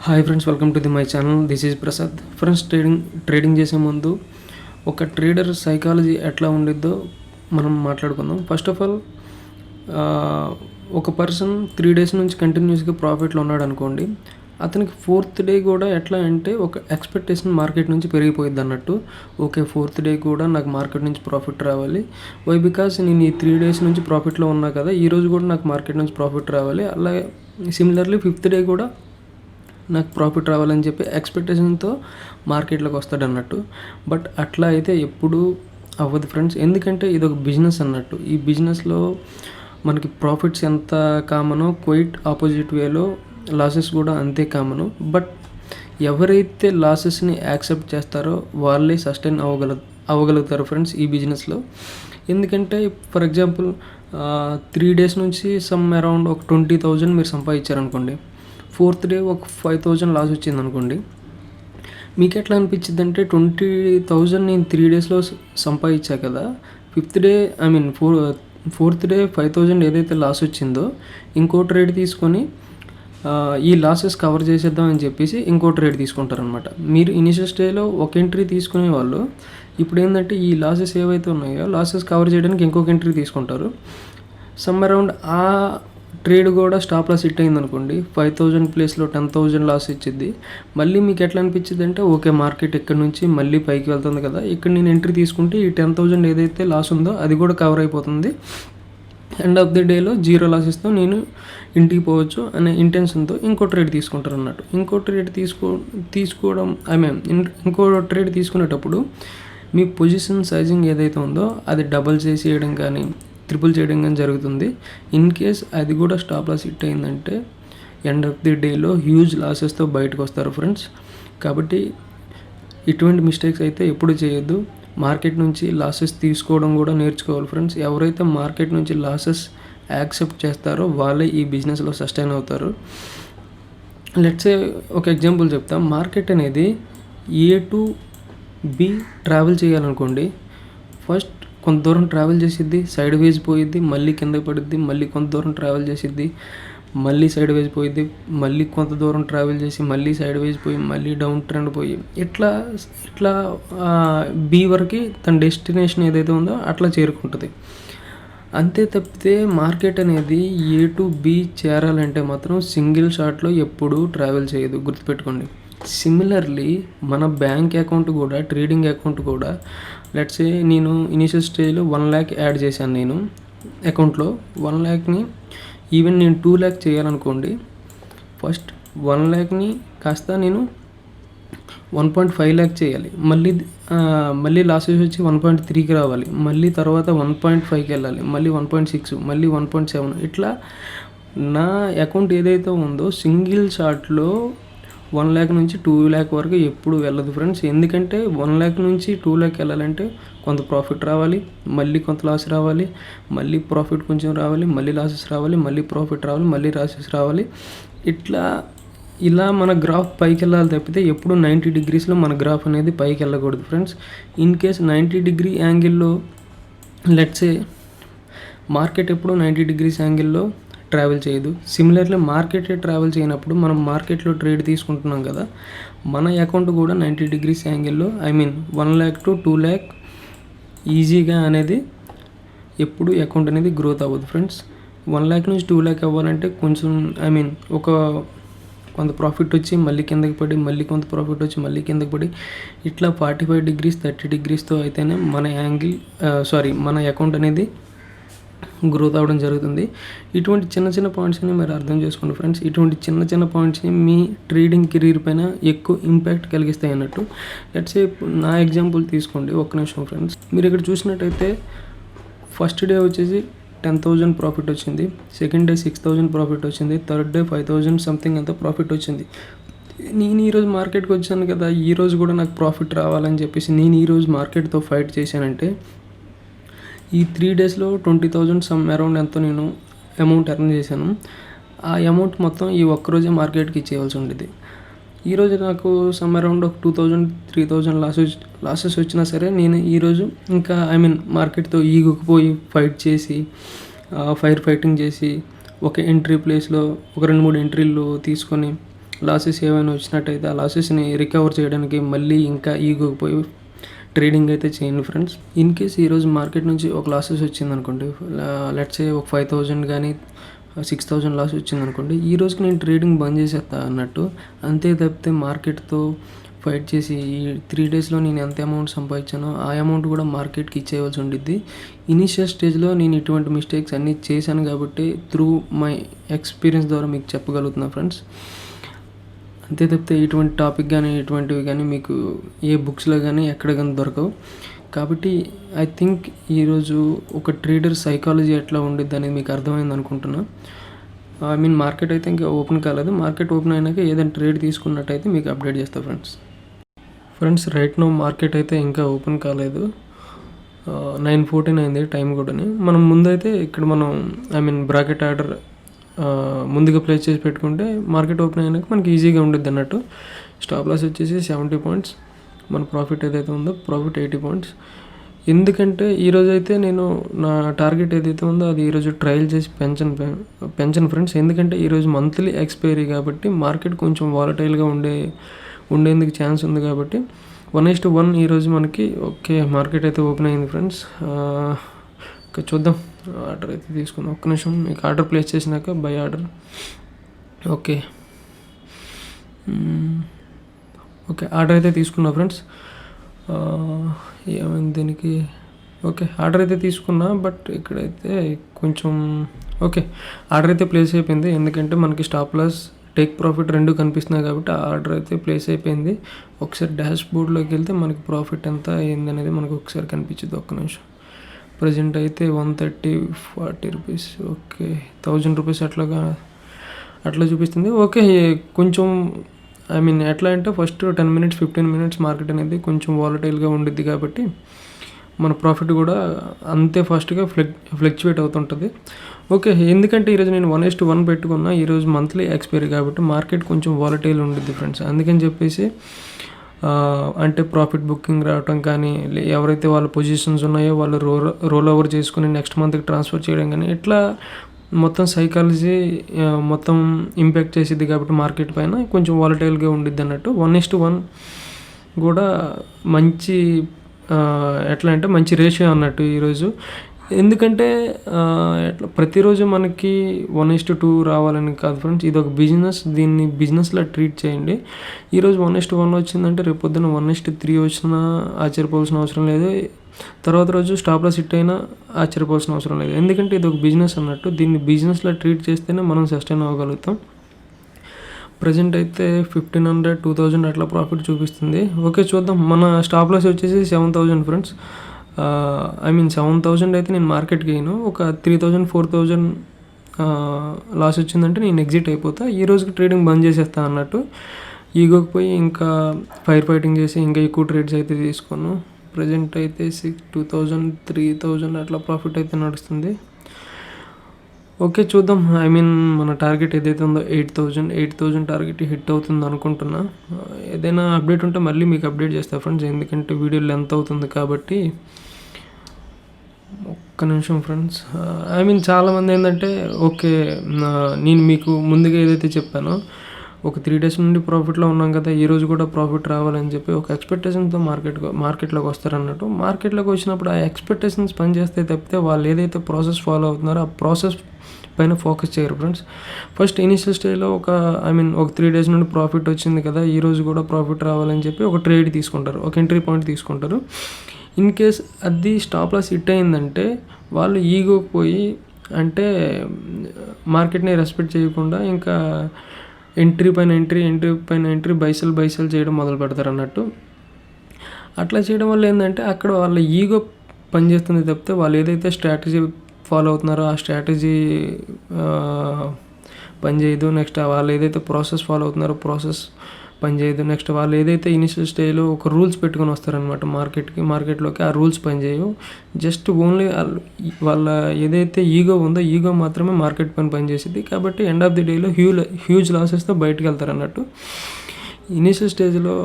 Hi friends, welcome to my channel. This is Prasad. Friends, trading చేసే ముందు ఒక trader psychology ఎట్లా ఉండిద్దో మనం మాట్లాడుకుందాం. ఫస్ట్ ఆఫ్ ఆల్, ఒక పర్సన్ 3 days నుంచి కంటిన్యూస్గా ప్రాఫిట్లో ఉన్నాడు అనుకోండి. అతనికి 4th day కూడా ఎట్లా అంటే ఒక ఎక్స్పెక్టేషన్ మార్కెట్ నుంచి పెరిగిపోయింది అన్నట్టు. ఓకే, 4th day కూడా నాకు మార్కెట్ నుంచి ప్రాఫిట్ రావాలి. వై? బికాస్ నేను ఈ 3 days నుంచి ప్రాఫిట్లో ఉన్నా కదా, ఈరోజు కూడా నాకు మార్కెట్ నుంచి ప్రాఫిట్ రావాలి. అలాగే సిమిలర్లీ 5th day కూడా నాకు ప్రాఫిట్ రావాలని చెప్పి ఎక్స్పెక్టేషన్తో మార్కెట్లోకి వస్తాడు అన్నట్టు. బట్ అట్లా అయితే ఎప్పుడూ అవ్వదు ఫ్రెండ్స్. ఎందుకంటే ఇది ఒక బిజినెస్ అన్నట్టు. ఈ బిజినెస్లో మనకి ప్రాఫిట్స్ ఎంత కామనో క్వైట్ ఆపోజిట్ వేలో లాసెస్ కూడా అంతే కామను. బట్ ఎవరైతే లాసెస్ని యాక్సెప్ట్ చేస్తారో వాళ్ళే సస్టైన్ అవ్వగలుగుతారు ఫ్రెండ్స్ ఈ బిజినెస్లో. ఎందుకంటే ఫర్ ఎగ్జాంపుల్ 3 days నుంచి సమ్ అరౌండ్ ఒక 20,000 మీరు సంపాదించారనుకోండి. 4th day ఒక 5,000 లాస్ వచ్చింది అనుకోండి. మీకు ఎట్లా అనిపించింది అంటే 20,000 నేను 3 daysలో సంపాదించా కదా, 5th day 4th day 5,000 ఏదైతే లాస్ వచ్చిందో ఇంకో ట్రేడ్ తీసుకొని ఈ లాసెస్ కవర్ చేసేద్దాం అని చెప్పేసి ఇంకో ట్రేడ్ తీసుకుంటారనమాట. మీరు ఇనిషియల్ స్టేజ్లో ఒక ఎంట్రీ తీసుకునే వాళ్ళు ఇప్పుడు ఏంటంటే ఈ లాసెస్ ఏవైతే ఉన్నాయో లాసెస్ కవర్ చేయడానికి ఇంకొక ఎంట్రీ తీసుకుంటారు. సమ్ అరౌండ్ ఆ ట్రేడ్ కూడా స్టాప్ లాస్ హిట్ అయింది అనుకోండి, 5,000 ప్లేస్లో 10,000 లాస్ ఇచ్చింది. మళ్ళీ మీకు ఎట్లా అనిపించింది అంటే ఓకే, మార్కెట్ ఇక్కడ నుంచి మళ్ళీ పైకి వెళ్తుంది కదా, ఇక్కడ నేను ఎంట్రీ తీసుకుంటే ఈ 10,000 ఏదైతే లాస్ ఉందో అది కూడా కవర్ అయిపోతుంది. ఎండ్ ఆఫ్ ది డేలో 0 లాసెస్తో నేను ఇంటికి పోవచ్చు అనే ఇంటెన్షన్తో ఇంకో ట్రేడ్ తీసుకుంటారు అన్నట్టు. ఇంకో ట్రేడ్ తీసుకోవడం ఇంకో ట్రేడ్ తీసుకునేటప్పుడు మీ పొజిషన్ సైజింగ్ ఏదైతే ఉందో అది డబల్ చేసేయడం కానీ ట్రిపుల్ చేయడం కానీ జరుగుతుంది. ఇన్ కేస్ అది కూడా స్టాప్ లాస్ హిట్ అయిందంటే ఎండ్ ఆఫ్ ది డేలో హ్యూజ్ లాసెస్తో బయటకు వస్తారు ఫ్రెండ్స్. కాబట్టి ఇటువంటి మిస్టేక్స్ అయితే ఎప్పుడు చేయొద్దు. మార్కెట్ నుంచి లాసెస్ తీసుకోవడం కూడా నేర్చుకోవాలి ఫ్రెండ్స్. ఎవరైతే మార్కెట్ నుంచి లాసెస్ యాక్సెప్ట్ చేస్తారో వాళ్ళే ఈ బిజినెస్లో సస్టైన్ అవుతారు. లెట్సే ఒక ఎగ్జాంపుల్ చెప్తాం. మార్కెట్ అనేది A to B ట్రావెల్ చేయాలనుకోండి. ఫస్ట్ కొంత దూరం ట్రావెల్ చేసిద్ది, సైడ్ వేజ్ పోయిద్ది, మళ్ళీ కింద పడిద్ది, మళ్ళీ కొంత దూరం ట్రావెల్ చేసిద్ది, మళ్ళీ సైడ్ వేజ్ పోయిద్ది, మళ్ళీ కొంత దూరం ట్రావెల్ చేసి మళ్ళీ సైడ్ వేజ్ పోయి మళ్ళీ డౌన్ ట్రెండ్ పోయి ఇట్లా B వరకు తన డెస్టినేషన్ ఏదైతే ఉందో అట్లా చేరుకుంటుంది. అంతే తప్పితే మార్కెట్ అనేది A to B చేరాలంటే మాత్రం సింగిల్ షాట్లో ఎప్పుడూ ట్రావెల్ చేయదు, గుర్తుపెట్టుకోండి. సిమిలర్లీ మన బ్యాంక్ అకౌంట్ కూడా, ట్రేడింగ్ అకౌంట్ కూడా, లెట్సే నేను ఇనిషియల్ స్టేజ్లో 1 lakh యాడ్ చేశాను. నేను అకౌంట్లో 1 lakhని ఈవెన్ నేను 2 lakh చేయాలనుకోండి. ఫస్ట్ 1 lakhని కాస్త నేను 1.5 lakh చేయాలి. మళ్ళీ లాసెస్ వచ్చి 1.3కి రావాలి. మళ్ళీ తర్వాత 1.5కి వెళ్ళాలి. మళ్ళీ 1.6, మళ్ళీ 1.7. ఇట్లా నా అకౌంట్ ఏదైతే ఉందో సింగిల్ షాట్లో 1 lakh నుంచి 2 lakh వరకు ఎప్పుడు వెళ్ళదు ఫ్రెండ్స్. ఎందుకంటే 1 lakh నుంచి 2 lakh వెళ్ళాలంటే కొంత ప్రాఫిట్ రావాలి, మళ్ళీ కొంత లాస్ రావాలి, మళ్ళీ ప్రాఫిట్ కొంచెం రావాలి, మళ్ళీ లాసెస్ రావాలి, మళ్ళీ ప్రాఫిట్ రావాలి, మళ్ళీ లాసెస్ రావాలి. ఇలా మన గ్రాఫ్ పైకి వెళ్ళాలి తప్పితే ఎప్పుడు 90 degreesలో మన గ్రాఫ్ అనేది పైకి వెళ్ళకూడదు ఫ్రెండ్స్. ఇన్ కేస్ 90 degree యాంగిల్లో లెట్సే మార్కెట్ ఎప్పుడు 90 degrees యాంగిల్లో ట్రావెల్ చేయదు. సిమిలర్లీ మార్కెట్ ట్రావెల్ చేయనప్పుడు మనం మార్కెట్లో ట్రేడ్ తీసుకుంటున్నాం కదా, మన అకౌంట్ కూడా 90 degrees యాంగిల్లో 1 lakh to 2 lakh ఈజీగా అనేది ఎప్పుడు అకౌంట్ అనేది గ్రోత్ అవ్వదు ఫ్రెండ్స్. 1 lakh నుంచి 2 lakh అవ్వాలంటే కొంచెం కొంత ప్రాఫిట్ వచ్చి మళ్ళీ కిందకి పడి, మళ్ళీ కొంత ప్రాఫిట్ వచ్చి మళ్ళీ కిందకి పడి, ఇట్లా 45 degrees 30 degreesతో అయితేనే మన అకౌంట్ అనేది గ్రోత్ అవ్వడం జరుగుతుంది. ఇటువంటి చిన్న చిన్న పాయింట్స్ని మీరు అర్థం చేసుకోండి ఫ్రెండ్స్. ఇటువంటి చిన్న చిన్న పాయింట్స్ని మీ ట్రేడింగ్ కెరీర్ పైన ఎక్కువ ఇంపాక్ట్ కలిగిస్తాయి అన్నట్టు. లెట్సే నా ఎగ్జాంపుల్ తీసుకోండి, ఒక్క నిమిషం ఫ్రెండ్స్. మీరు ఇక్కడ చూసినట్టయితే ఫస్ట్ డే వచ్చేసి 10,000 ప్రాఫిట్ వచ్చింది, సెకండ్ డే 6,000 ప్రాఫిట్ వచ్చింది, థర్డ్ డే 5,000 సంథింగ్ అంతా ప్రాఫిట్ వచ్చింది. నేను ఈరోజు మార్కెట్కి వచ్చాను కదా, ఈరోజు కూడా నాకు ప్రాఫిట్ రావాలని చెప్పేసి నేను ఈరోజు మార్కెట్తో ఫైట్ చేశానంటే ఈ 3 daysలో 20,000 సమ్ అరౌండ్ ఎంతో నేను అమౌంట్ ఎర్న్ చేశాను. ఆ అమౌంట్ మొత్తం ఈ ఒక్కరోజే మార్కెట్కి ఇచ్చేయవలసి ఉండేది. ఈరోజు నాకు సమ్ అరౌండ్ ఒక 2,000 3,000 లాసెస్ వచ్చినా సరే నేను ఈరోజు ఇంకా మార్కెట్తో ఈగుకుపోయి ఫైట్ చేసి ఫైటింగ్ చేసి ఒక ఎంట్రీ ప్లేస్లో ఒక 2-3 ఎంట్రీలు తీసుకొని లాసెస్ ఏమైనా వచ్చినట్టయితే ఆ లాసెస్ని రికవర్ చేయడానికి మళ్ళీ ఇంకా ఈగోకి పోయి ట్రేడింగ్ అయితే చేయండి ఫ్రెండ్స్. ఇన్ కేస్ ఈరోజు మార్కెట్ నుంచి ఒక లాసెస్ వచ్చిందనుకోండి, లెట్స్ సే ఒక 5,000 కానీ 6,000 లాస్ వచ్చిందనుకోండి, ఈ రోజుకి నేను ట్రేడింగ్ బంద్ చేసేస్తా అన్నట్టు. అంతే తప్పితే మార్కెట్తో ఫైట్ చేసి ఈ 3 డేస్లో నేను ఎంత అమౌంట్ సంపాదించానో ఆ అమౌంట్ కూడా మార్కెట్కి ఇచ్చేయవలసి ఉండిద్ది. ఇనీషియల్ స్టేజ్లో నేను ఇటువంటి మిస్టేక్స్ అన్నీ చేశాను కాబట్టి త్రూ మై ఎక్స్పీరియన్స్ ద్వారా మీకు చెప్పగలుగుతున్నా ఫ్రెండ్స్. అంతే తప్పితే ఇటువంటి టాపిక్ కానీ ఇటువంటివి కానీ మీకు ఏ బుక్స్లో కానీ ఎక్కడ కానీ దొరకవు. కాబట్టి ఐ థింక్ ఈరోజు ఒక ట్రేడర్ సైకాలజీ ఎట్లా ఉండిద్ది అనేది మీకు అర్థమైంది అనుకుంటున్నా. ఐ మీన్ మార్కెట్ అయితే ఇంకా ఓపెన్ కాలేదు. మార్కెట్ ఓపెన్ అయినాక ఏదైనా ట్రేడ్ తీసుకున్నట్టయితే మీకు అప్డేట్ చేస్తా ఫ్రెండ్స్. రైట్ నో మార్కెట్ అయితే ఇంకా ఓపెన్ కాలేదు. 9:14 అయింది టైం కూడా. మనం ముందైతే ఇక్కడ మనం ఐ మీన్ బ్రాకెట్ ఆర్డర్ ముందుగా ప్లేస్ చేసి పెట్టుకుంటే మార్కెట్ ఓపెన్ అయినాక మనకి ఈజీగా ఉండిద్ది అన్నట్టు. స్టాప్ లాస్ వచ్చేసి 70 పాయింట్స్. మన ప్రాఫిట్ ఏదైతే ఉందో ప్రాఫిట్ 80 పాయింట్స్. ఎందుకంటే ఈరోజు అయితే నేను నా టార్గెట్ ఏదైతే ఉందో అది ఈరోజు ట్రయల్ చేసి పెంచను ఫ్రెండ్స్. ఎందుకంటే ఈరోజు మంత్లీ ఎక్స్పైరీ కాబట్టి మార్కెట్ కొంచెం వాలటైల్గా ఉండేందుకు ఛాన్స్ ఉంది కాబట్టి 1:1 ఈరోజు మనకి ఓకే మార్కెట్ అయితే ఓపెన్ అయింది ఫ్రెండ్స్. ఓకే చూద్దాం. ఆర్డర్ అయితే తీసుకుందాం. ఒక్క నిమిషం. మీకు ఆర్డర్ ప్లేస్ చేసినాక బై ఆర్డర్. ఓకే ఆర్డర్ అయితే తీసుకున్నా ఫ్రెండ్స్. ఏమైంది దీనికి? ఓకే ఆర్డర్ అయితే తీసుకున్నా, బట్ ఇక్కడైతే కొంచెం ఓకే ఆర్డర్ అయితే ప్లేస్ అయిపోయింది. ఎందుకంటే మనకి స్టాప్ లాస్ టేక్ ప్రాఫిట్ రెండు కనిపిస్తున్నాయి కాబట్టి ఆర్డర్ అయితే ప్లేస్ అయిపోయింది. ఒకసారి డాష్ బోర్డ్లోకి వెళ్తే మనకి ప్రాఫిట్ ఎంత అయింది అనేది మనకు ఒకసారి కనిపించింది. ఒక్క నిమిషం. ప్రజెంట్ అయితే 130-40 రూపీస్. ఓకే 1000 రూపీస్ అట్లా చూపిస్తుంది. ఓకే కొంచెం ఐ మీన్ ఎట్లా అంటే ఫస్ట్ 10 మినిట్స్ 15 మినిట్స్ మార్కెట్ అనేది కొంచెం వాలటైల్గా ఉండిద్ది కాబట్టి మన ప్రాఫిట్ కూడా అంతే ఫాస్ట్గా ఫ్లక్చువేట్ అవుతుంటుంది. ఓకే ఎందుకంటే ఈరోజు నేను 1:1 పెట్టుకున్నా. ఈరోజు మంత్లీ ఎక్స్పైరీ కాబట్టి మార్కెట్ కొంచెం వాలటైల్ ఉండిద్ది ఫ్రెండ్స్. అందుకని చెప్పేసి అంటే ప్రాఫిట్ బుకింగ్ రావటం కానీ, ఎవరైతే వాళ్ళ పొజిషన్స్ ఉన్నాయో వాళ్ళు రోల్ ఓవర్ చేసుకుని నెక్స్ట్ మంత్కి ట్రాన్స్ఫర్ చేయడం కానీ, ఇట్లా మొత్తం సైకాలజీ మొత్తం ఇంపాక్ట్ చేసిద్ది కాబట్టి మార్కెట్ పైన కొంచెం వాలటైల్గా ఉండిద్ది అన్నట్టు. 1:1 కూడా మంచి ఎట్లా అంటే మంచి రేషియో అన్నట్టు ఈరోజు. ఎందుకంటే ఎట్లా ప్రతిరోజు మనకి 1:2 రావాలని కాదు ఫ్రెండ్స్. ఇది ఒక బిజినెస్. దీన్ని బిజినెస్లా ట్రీట్ చేయండి. ఈరోజు 1:1 వచ్చిందంటే రేపు పొద్దున్న 1:3 వచ్చినా ఆశ్చర్యపోవాల్సిన అవసరం లేదు. తర్వాత రోజు స్టాప్ లాస్ హిట్ అయినా ఆశ్చర్యపోవాల్సిన అవసరం లేదు. ఎందుకంటే ఇది ఒక బిజినెస్ అన్నట్టు. దీన్ని బిజినెస్లా ట్రీట్ చేస్తేనే మనం సస్టైన్ అవ్వగలుగుతాం. ప్రజెంట్ అయితే 1,500 2,000 అట్లా ప్రాఫిట్ చూపిస్తుంది. ఓకే చూద్దాం. మన స్టాప్ లాస్ వచ్చేసి 7,000 ఫ్రెండ్స్. ఐ మీన్ 7,000 అయితే నేను మార్కెట్కి అయ్యాను. ఒక 3,000 4,000 లాస్ వచ్చిందంటే నేను ఎగ్జిట్ అయిపోతా. ఈ రోజుకి ట్రేడింగ్ బంద్ చేసేస్తా అన్నట్టు. ఈగోకి పోయి ఇంకా ఫైర్ ఫైటింగ్ చేసి ఇంకా ఎక్కువ ట్రేడ్స్ అయితే తీసుకోను. ప్రజెంట్ అయితే 2,000 3,000 అట్లా ప్రాఫిట్ అయితే నడుస్తుంది. ఓకే చూద్దాం. ఐ మీన్ మన టార్గెట్ ఏదైతే ఉందో 8,000 టార్గెట్ హిట్ అవుతుంది అనుకుంటున్నా. ఏదైనా అప్డేట్ ఉంటే మళ్ళీ మీకు అప్డేట్ చేస్తా ఫ్రెండ్స్. ఎందుకంటే వీడియో లెంత్ అవుతుంది కాబట్టి. ఒక్క నిమిషం ఫ్రెండ్స్. ఐ మీన్ చాలామంది ఏంటంటే ఓకే నేను మీకు ముందుగా ఏదైతే చెప్పానో ఒక 3 డేస్ నుండి ప్రాఫిట్లో ఉన్నాం కదా, ఈరోజు కూడా ప్రాఫిట్ రావాలని చెప్పి ఒక ఎక్స్పెక్టేషన్తో మార్కెట్లోకి వస్తారన్నట్టు. మార్కెట్లోకి వచ్చినప్పుడు ఆ ఎక్స్పెక్టేషన్స్ పనిచేస్తే తప్పితే వాళ్ళు ఏదైతే ప్రాసెస్ ఫాలో అవుతున్నారో ఆ ప్రాసెస్ పైన ఫోకస్ చేయరు ఫ్రెండ్స్. ఫస్ట్ ఇనిషియల్ స్టేజ్లో ఒక 3 డేస్ నుండి ప్రాఫిట్ వచ్చింది కదా, ఈరోజు కూడా ప్రాఫిట్ రావాలని చెప్పి ఒక ట్రేడ్ తీసుకుంటారు, ఒక ఎంట్రీ పాయింట్ తీసుకుంటారు. ఇన్ కేస్ అది స్టాప్ లాస్ హిట్ అయిందంటే వాళ్ళు ఈగో పోయి అంటే మార్కెట్ని రెస్పెక్ట్ చేయకుండా ఇంకా ఎంట్రీ పైన ఎంట్రీ బైసెల్ చేయడం మొదలు పెడతారు అన్నట్టు. అట్లా చేయడం వల్ల ఏంటంటే అక్కడ వాళ్ళ ఈగో పనిచేస్తుంది తప్పితే వాళ్ళు ఏదైతే స్ట్రాటజీ ఫాలో అవుతున్నారో ఆ స్ట్రాటజీ పనిచేయదు. నెక్స్ట్ వాళ్ళు ఏదైతే ప్రాసెస్ ఫాలో అవుతున్నారో ప్రాసెస్ పనిచేయదు. నెక్స్ట్ వాళ్ళు ఏదైతే ఇనిషియల్ స్టేజ్లో ఒక రూల్స్ పెట్టుకొని వస్తారనమాట మార్కెట్లోకి, ఆ రూల్స్ పనిచేయవు. జస్ట్ ఓన్లీ వాళ్ళ ఏదైతే ఈగో ఉందో ఈగో మాత్రమే మార్కెట్ పైన పనిచేసింది. కాబట్టి ఎండ్ ఆఫ్ ది డేలో హ్యూజ్ లాసెస్తో బయటకు వెళ్తారు అన్నట్టు. ఇనిషియల్ స్టేజ్లో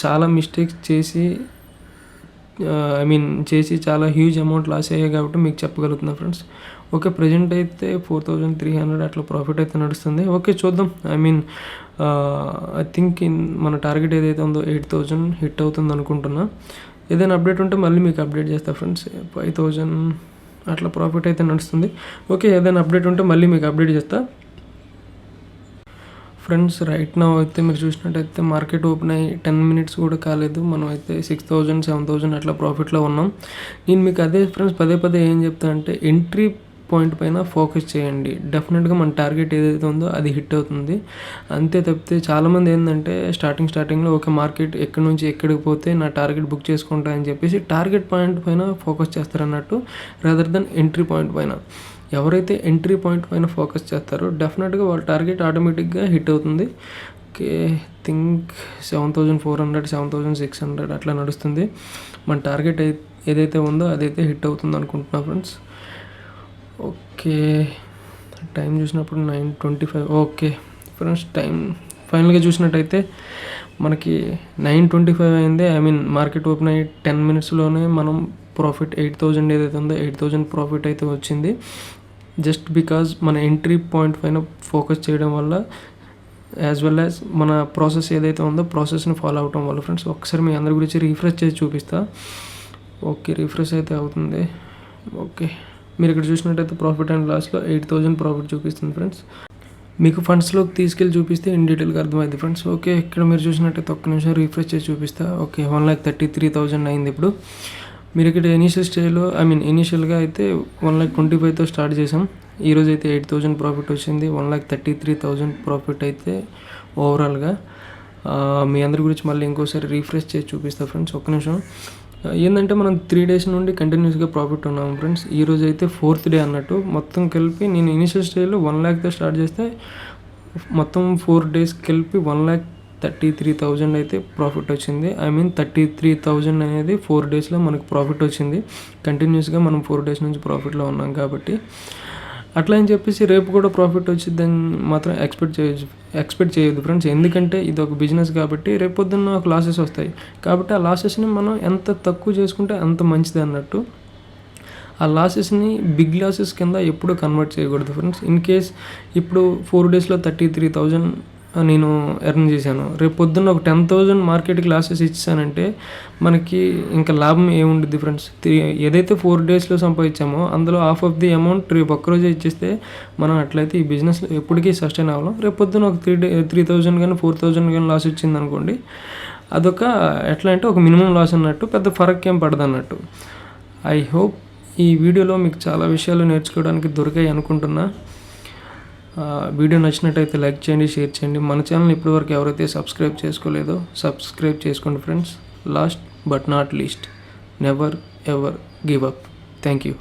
చాలా మిస్టేక్స్ చేసి చాలా హ్యూజ్ అమౌంట్ లాస్ అయ్యాయి కాబట్టి మీకు చెప్పగలుగుతున్నా ఫ్రెండ్స్. ఓకే, ప్రెజెంట్ అయితే 4300 అట్లా ప్రాఫిట్ అయితే నడుస్తుంది. ఓకే, చూద్దాం. ఐ మీన్ ఐ థింక్ మన టార్గెట్ ఏదైతే ఉందో 8000 హిట్ అవుతుంది అనుకుంటున్నా. ఏదైనా అప్డేట్ ఉంటే మళ్ళీ మీకు అప్డేట్ చేస్తా ఫ్రెండ్స్. 5000 అట్లా ప్రాఫిట్ అయితే నడుస్తుంది. ఓకే, ఏదైనా అప్డేట్ ఉంటే మళ్ళీ మీకు అప్డేట్ చేస్తా ఫ్రెండ్స్. రైట్ నౌ అయితే మీరు చూసినట్టయితే మార్కెట్ ఓపెన్ అయ్యి 10 minutes కూడా కాలేదు, మనం అయితే 6000 7000 అట్లా ప్రాఫిట్లో ఉన్నాం. నేను మీకు అదే ఫ్రెండ్స్ పదే ఏం చెప్తా అంటే ఎంట్రీ పాయింట్ పైన ఫోకస్ చేయండి. డెఫినెట్గా మన టార్గెట్ ఏదైతే ఉందో అది హిట్ అవుతుంది. అంతే తప్పితే చాలామంది ఏంటంటే స్టార్టింగ్లో ఒక మార్కెట్ ఎక్కడి నుంచి ఎక్కడికి పోతే నా టార్గెట్ బుక్ చేసుకుంటా అని చెప్పేసి టార్గెట్ పాయింట్ పైన ఫోకస్ చేస్తారన్నట్టు, రాదర్ దెన్ ఎంట్రీ పాయింట్ పైన. ఎవరైతే ఎంట్రీ పాయింట్ పైన ఫోకస్ చేస్తారో డెఫినెట్గా వాళ్ళ టార్గెట్ ఆటోమేటిక్గా హిట్ అవుతుంది. ఓకే, థింక్ 7400 7600 అట్లా నడుస్తుంది. మన టార్గెట్ ఏదైతే ఉందో అదైతే హిట్ అవుతుంది అనుకుంటున్నా ఫ్రెండ్స్. ఓకే, టైం చూసినప్పుడు 9:25. ఓకే ఫ్రెండ్స్, టైం ఫైనల్గా చూసినట్టయితే మనకి 9:25 అయింది. ఐ మీన్ మార్కెట్ ఓపెన్ అయ్యి 10 minutesలోనే మనం ప్రాఫిట్ 8000 ఏదైతే ఉందో 8000 ప్రాఫిట్ అయితే వచ్చింది. జస్ట్ బికాజ్ మన ఎంట్రీ పాయింట్ పైన ఫోకస్ చేయడం వల్ల, యాజ్ వెల్ యాజ్ మన ప్రాసెస్ ఏదైతే ఉందో ప్రాసెస్ని ఫాలో అవటం వల్ల ఫ్రెండ్స్. ఒకసారి మీ అందరి గురించి రీఫ్రెష్ చేసి చూపిస్తా. ఓకే, రీఫ్రెష్ అయితే అవుతుంది. ఓకే, మీరు ఇక్కడ చూసినట్టయితే ప్రాఫిట్ అండ్ లాస్లో 8000 ప్రాఫిట్ చూపిస్తుంది ఫ్రెండ్స్. మీకు ఫండ్స్లోకి తీసుకెళ్ళి చూపిస్తే ఇన్ డీటెయిల్గా అర్థమైంది ఫ్రెండ్స్. ఓకే, ఇక్కడ మీరు చూసినట్టయితే ఒక్క నిమిషం రీఫ్రెష్ చేసి చూపిస్తా. ఓకే, 1,33,000 అయింది ఇప్పుడు. మీరు ఇక్కడ ఇనీషియల్ స్టేజ్లో ఇనీషియల్గా అయితే 1,25,000తో స్టార్ట్ చేసాం. ఈరోజు అయితే 8000 ప్రాఫిట్ వచ్చింది. 1,33,000 ప్రాఫిట్ అయితే ఓవరాల్గా. మీ అందరి గురించి మళ్ళీ ఇంకోసారి రీఫ్రెష్ చేసి చూపిస్తా ఫ్రెండ్స్. ఒక్క నిమిషం. ఏంటంటే మనం 3 days నుండి కంటిన్యూస్గా ప్రాఫిట్ ఉన్నాము ఫ్రెండ్స్. ఈరోజు అయితే 4th day అన్నట్టు. మొత్తం కలిపి నేను ఇనిషియల్ స్టేజ్లో 1 lakhతో స్టార్ట్ చేస్తే మొత్తం 4 days కలిపి 1,33,000 అయితే ప్రాఫిట్ వచ్చింది. ఐ మీన్ 33,000 అనేది 4 daysలో మనకు ప్రాఫిట్ వచ్చింది. కంటిన్యూస్గా మనం 4 days నుంచి ప్రాఫిట్లో ఉన్నాం కాబట్టి. అట్లా అని చెప్పేసి రేపు కూడా ప్రాఫిట్ వచ్చిందని మాత్రం ఎక్స్పెక్ట్ చేయొద్దు ఫ్రెండ్స్. ఎందుకంటే ఇది ఒక బిజినెస్ కాబట్టి రేపు పొద్దున్న ఒక లాసెస్ వస్తాయి. కాబట్టి ఆ లాసెస్ని మనం ఎంత తక్కువ చేసుకుంటే అంత మంచిది అన్నట్టు. ఆ లాసెస్ని బిగ్ లాసెస్ కింద ఎప్పుడూ కన్వర్ట్ చేయకూడదు ఫ్రెండ్స్. ఇన్ కేస్ ఇప్పుడు 4 daysలో 33,000 నేను ఎర్న్ చేశాను. రేపు పొద్దున్న ఒక 10,000 మార్కెట్కి లాసెస్ ఇచ్చానంటే మనకి ఇంకా లాభం ఏముంటుంది ఫ్రెండ్స్. ఏదైతే 4 daysలో సంపాదించామో అందులో హాఫ్ ఆఫ్ ది అమౌంట్ రేపు ఒక్కరోజే ఇచ్చేస్తే మనం అట్లయితే ఈ బిజినెస్లో ఎప్పటికీ సస్టైన్ అవ్వలేం. రేపు పొద్దున్న ఒక 3,000 కానీ 4,000 కానీ లాస్ వచ్చింది అనుకోండి, అదొక ఎట్లా అంటే ఒక మినిమం లాస్ అన్నట్టు, పెద్ద ఫరక్ ఏం పడదు అన్నట్టు. ఐ హోప్ ఈ వీడియోలో మీకు చాలా విషయాలు నేర్చుకోవడానికి దొరికాయి అనుకుంటున్నా. వీడియో నచ్చినట్టయితే లైక్ చేయండి, షేర్ చేయండి. మన ఛానల్ ఇప్పటివరకు ఎవరైతే సబ్స్క్రైబ్ చేసుకోలేదో సబ్స్క్రైబ్ చేసుకోండి friends. Last but not least, never ever give up. Thank you.